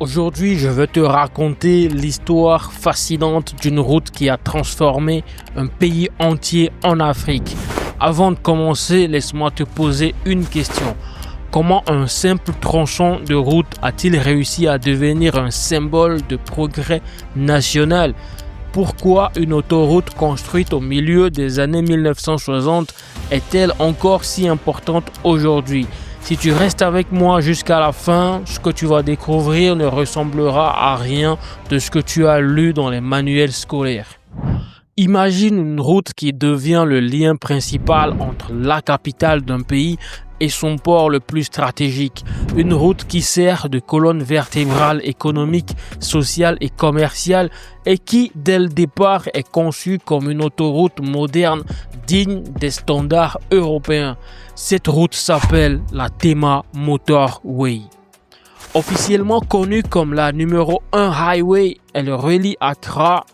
Aujourd'hui, je veux te raconter l'histoire fascinante d'une route qui a transformé un pays entier en Afrique. Avant de commencer, laisse-moi te poser une question. Comment un simple tronçon de route a-t-il réussi à devenir un symbole de progrès national? Pourquoi une autoroute construite au milieu des années 1960 est-elle encore si importante aujourd'hui? Si tu restes avec moi jusqu'à la fin, ce que tu vas découvrir ne ressemblera à rien de ce que tu as lu dans les manuels scolaires. Imagine une route qui devient le lien principal entre la capitale d'un pays et son port le plus stratégique. Une route qui sert de colonne vertébrale économique, sociale et commerciale et qui, dès le départ, est conçue comme une autoroute moderne digne des standards européens. Cette route s'appelle la Tema Motorway. Officiellement connue comme la numéro 1 Highway, elle relie Accra,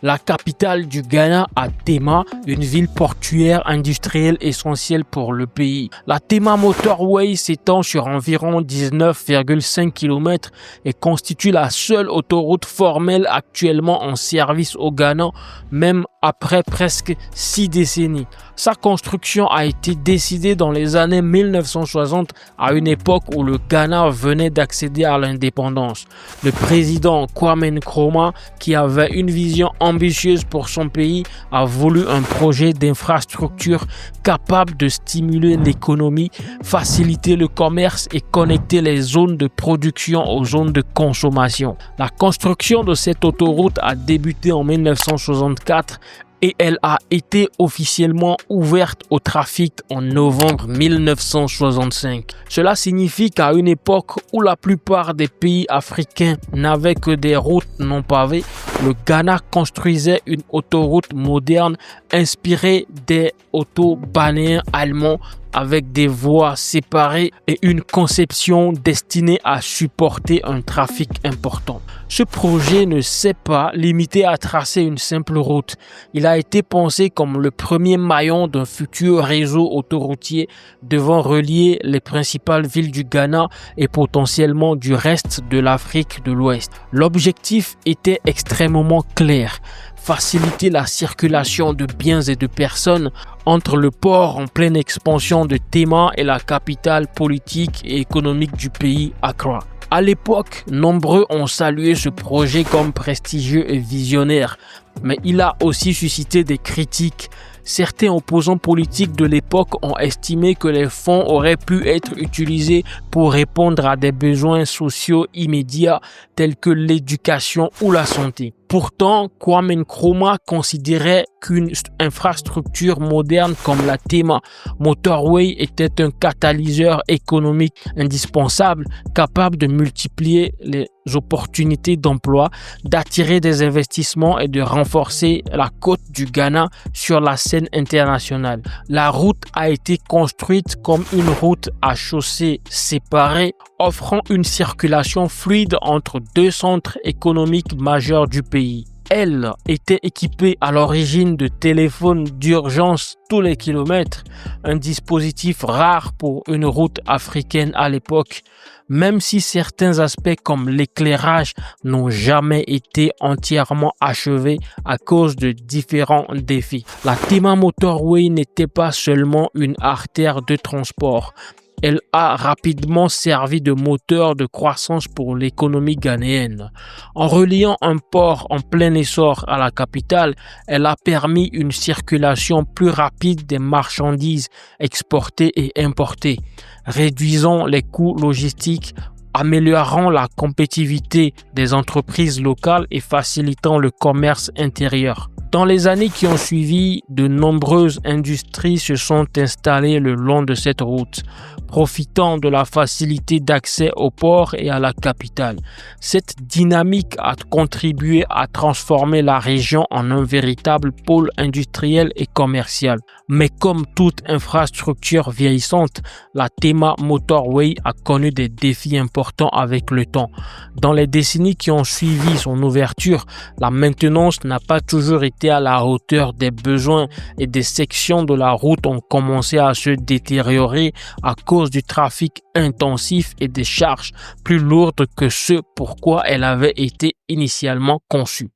la capitale du Ghana, à Tema, une ville portuaire industrielle essentielle pour le pays. La Tema Motorway s'étend sur environ 19,5 km et constitue la seule autoroute formelle actuellement en service au Ghana, même après presque 6 décennies. Sa construction a été décidée dans les années 1960, à une époque où le Ghana venait d'accéder à l'indépendance. Le président Kwame Nkrumah, qui avait une vision ambitieuse pour son pays, a voulu un projet d'infrastructure capable de stimuler l'économie, faciliter le commerce et connecter les zones de production aux zones de consommation. La construction de cette autoroute a débuté en 1964 et elle a été officiellement ouverte au trafic en novembre 1965. Cela signifie qu'à une époque où la plupart des pays africains n'avaient que des routes non pavées, le Ghana construisait une autoroute moderne inspirée des autobahniens allemands avec des voies séparées et une conception destinée à supporter un trafic important. Ce projet ne s'est pas limité à tracer une simple route. Il a été pensé comme le premier maillon d'un futur réseau autoroutier devant relier les principales villes du Ghana et potentiellement du reste de l'Afrique de l'Ouest. L'objectif était extrêmement clair: faciliter la circulation de biens et de personnes entre le port en pleine expansion de Tema et la capitale politique et économique du pays, Accra. À l'époque, nombreux ont salué ce projet comme prestigieux et visionnaire, mais il a aussi suscité des critiques. Certains opposants politiques de l'époque ont estimé que les fonds auraient pu être utilisés pour répondre à des besoins sociaux immédiats tels que l'éducation ou la santé. Pourtant, Kwame Nkrumah considérait qu'une infrastructure moderne comme la Tema Motorway était un catalyseur économique indispensable, capable de multiplier les opportunités d'emploi, d'attirer des investissements et de renforcer la cote du Ghana sur la scène internationale. La route a été construite comme une route à chaussée séparée, offrant une circulation fluide entre deux centres économiques majeurs du pays. Elle était équipée à l'origine de téléphones d'urgence tous les kilomètres, un dispositif rare pour une route africaine à l'époque, même si certains aspects comme l'éclairage n'ont jamais été entièrement achevés à cause de différents défis. La Tema Motorway n'était pas seulement une artère de transport. Elle a rapidement servi de moteur de croissance pour l'économie ghanéenne. En reliant un port en plein essor à la capitale, elle a permis une circulation plus rapide des marchandises exportées et importées, réduisant les coûts logistiques, améliorant la compétitivité des entreprises locales et facilitant le commerce intérieur. Dans les années qui ont suivi, de nombreuses industries se sont installées le long de cette route, profitant de la facilité d'accès au port et à la capitale. Cette dynamique a contribué à transformer la région en un véritable pôle industriel et commercial. Mais comme toute infrastructure vieillissante, la Tema Motorway a connu des défis importants avec le temps. Dans les décennies qui ont suivi son ouverture, la maintenance n'a pas toujours été été à la hauteur des besoins et des sections de la route ont commencé à se détériorer à cause du trafic intensif et des charges plus lourdes que ce pourquoi elle avait été initialement conçue.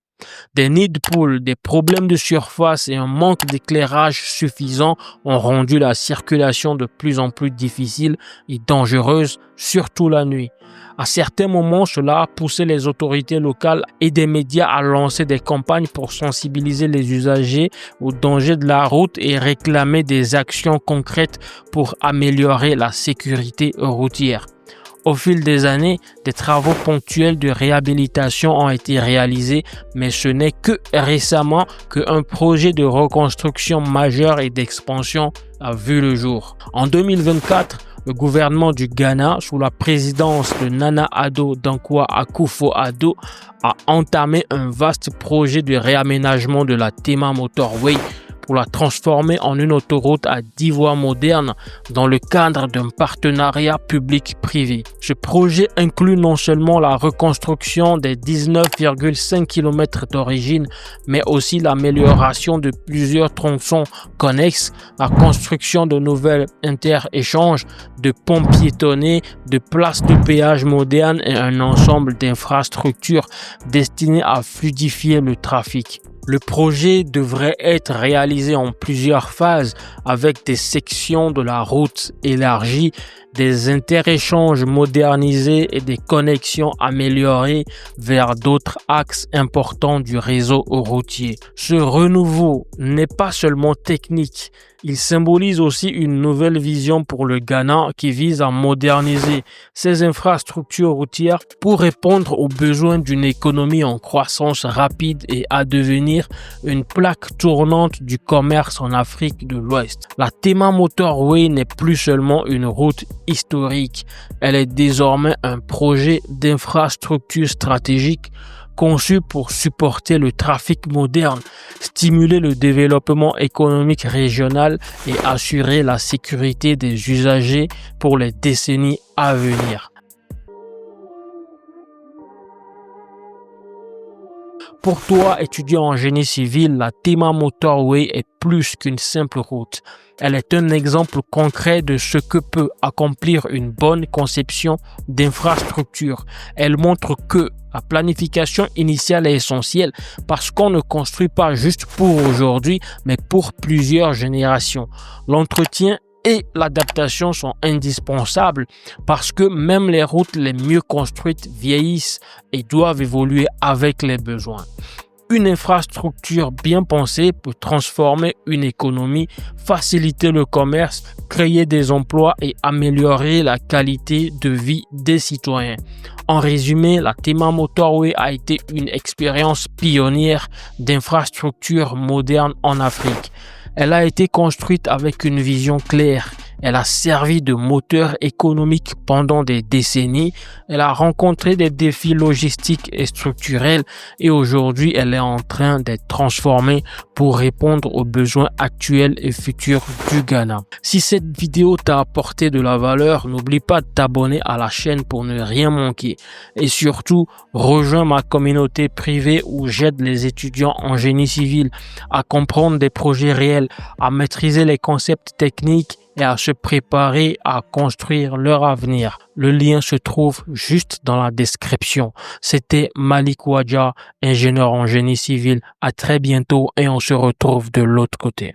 Des nids de poules, des problèmes de surface et un manque d'éclairage suffisant ont rendu la circulation de plus en plus difficile et dangereuse, surtout la nuit. À certains moments, cela a poussé les autorités locales et des médias à lancer des campagnes pour sensibiliser les usagers aux dangers de la route et réclamer des actions concrètes pour améliorer la sécurité routière. Au fil des années, des travaux ponctuels de réhabilitation ont été réalisés, mais ce n'est que récemment qu'un projet de reconstruction majeur et d'expansion a vu le jour. En 2024, le gouvernement du Ghana, sous la présidence de Nana Addo Dankwa Akufo-Addo, a entamé un vaste projet de réaménagement de la Tema Motorway pour la transformer en une autoroute à 10 voies modernes dans le cadre d'un partenariat public-privé. Ce projet inclut non seulement la reconstruction des 19,5 km d'origine, mais aussi l'amélioration de plusieurs tronçons connexes, la construction de nouvelles interéchanges, de ponts piétonnés, de places de péage modernes et un ensemble d'infrastructures destinées à fluidifier le trafic. Le projet devrait être réalisé en plusieurs phases avec des sections de la route élargies, des interéchanges modernisés et des connexions améliorées vers d'autres axes importants du réseau routier. Ce renouveau n'est pas seulement technique, il symbolise aussi une nouvelle vision pour le Ghana qui vise à moderniser ses infrastructures routières pour répondre aux besoins d'une économie en croissance rapide et à devenir une plaque tournante du commerce en Afrique de l'Ouest. La Tema Motorway n'est plus seulement une route historique, elle est désormais un projet d'infrastructure stratégique conçu pour supporter le trafic moderne, stimuler le développement économique régional et assurer la sécurité des usagers pour les décennies à venir. Pour toi, étudiant en génie civil, la Tema Motorway est plus qu'une simple route. Elle est un exemple concret de ce que peut accomplir une bonne conception d'infrastructure. Elle montre que la planification initiale est essentielle parce qu'on ne construit pas juste pour aujourd'hui, mais pour plusieurs générations. L'entretien et l'adaptation sont indispensables parce que même les routes les mieux construites vieillissent et doivent évoluer avec les besoins. Une infrastructure bien pensée peut transformer une économie, faciliter le commerce, créer des emplois et améliorer la qualité de vie des citoyens. En résumé, la Tema Motorway a été une expérience pionnière d'infrastructure moderne en Afrique. Elle a été construite avec une vision claire. Elle a servi de moteur économique pendant des décennies. Elle a rencontré des défis logistiques et structurels et aujourd'hui, elle est en train d'être transformée pour répondre aux besoins actuels et futurs du Ghana. Si cette vidéo t'a apporté de la valeur, n'oublie pas de t'abonner à la chaîne pour ne rien manquer. Et surtout, rejoins ma communauté privée où j'aide les étudiants en génie civil à comprendre des projets réels, à maîtriser les concepts techniques et à se préparer à construire leur avenir. Le lien se trouve juste dans la description. C'était Malik Wadja, ingénieur en génie civil. À très bientôt et on se retrouve de l'autre côté.